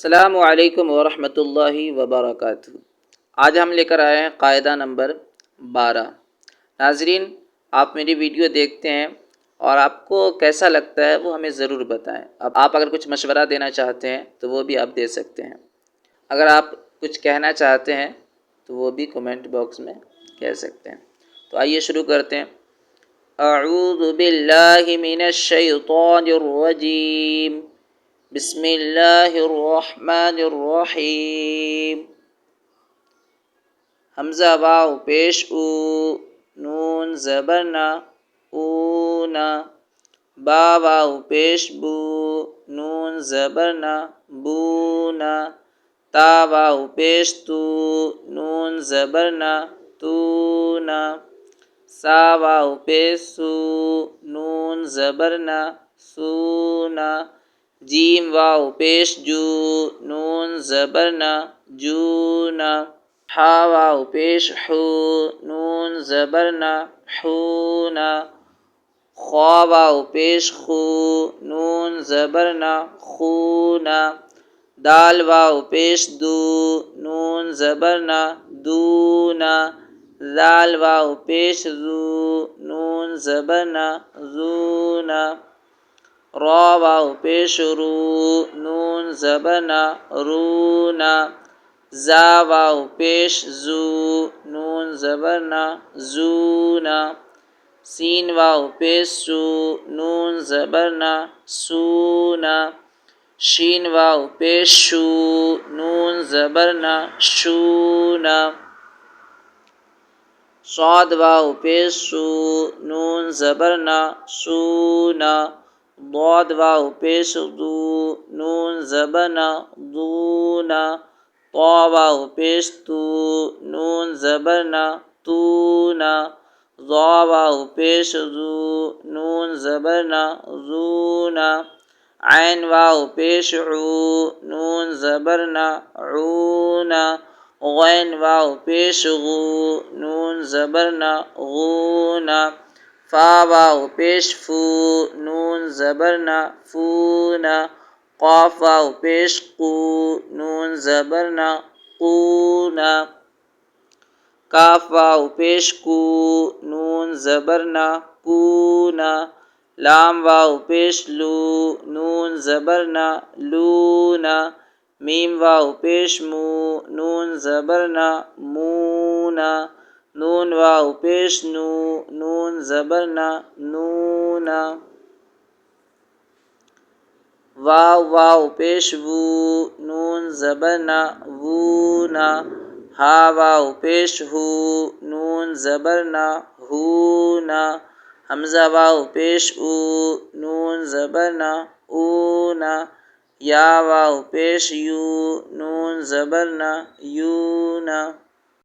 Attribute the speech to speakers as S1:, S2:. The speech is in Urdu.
S1: السلام علیکم ورحمۃ اللہ وبرکاتہ۔ آج ہم لے کر آئے ہیں قاعدہ نمبر 12۔ ناظرین، آپ میری ویڈیو دیکھتے ہیں اور آپ کو کیسا لگتا ہے وہ ہمیں ضرور بتائیں۔ اب آپ اگر کچھ مشورہ دینا چاہتے ہیں تو وہ بھی آپ دے سکتے ہیں۔ اگر آپ کچھ کہنا چاہتے ہیں تو وہ بھی کمنٹ باکس میں کہہ سکتے ہیں۔ تو آئیے شروع کرتے ہیں۔ اعوذ باللہ من الشیطان الرجیم، بسم اللہ الرحمن الرحیم۔ حمزہ واو پیش او، نون زبر نا، اونا۔ با واو پیش بو، نون زبر نا، بونا۔ تا واو پیش تو، نون زبر نا، تونا۔ سا واو پیش سو، نون زبر نا، سونا۔ جیم واو پیش جو، نون زبر نا، جونا۔ حا واو پیش حو، نون زبر نا، حونا۔ خوا واو پیش خو، نون زبر نا، خونا۔ دال واو پیش دو، نون زبر نا، دونا۔ ذال واو پیش ذو، نون زبر نا، ذونا۔ را واو پیش رو، نون زبر نا، رونا۔ زا واو پیش زو، نون زبر نا، زونا۔ سین واو پیش سو، نون زبر نا، سونا۔ شین واو پیش شو، نون زبر نا، شونا۔ صاد واو پیش سو، نون زبر نا، سونا۔ ضاد واو پیش ضو، نون زبر نا، ضونا۔ طا واو پیش تو، نون زبر نا، تونا۔ ظا واو پیش ذو، نون زبر نا، ذونا۔ عین واو پیش عو، نون زبر نا، عونا۔ غین واو پیش غو، نون زبر نا، غونا۔ فا واو پیش فو، نون زبر نا، فونا۔ قاف واو پیش قو، نون زبر نا، قونا۔ کاف واو پیش کو، نون زبر نا، کونا۔ لام واو پیش لو، نون زبر نا، لونا۔ میم واو پیش مو، نون زبر نا، مونا۔ نون واو پیش نو، نون زبر نا، نونا۔ واو پیش وو، نون زبر نا، وونا۔ ہا واو پیش ہو، نون زبر نا، ہونا۔ حمزہ واو پیش او، نون زبر نا، اونا۔ یا واو پیش یو، نون زبر نا، یونا۔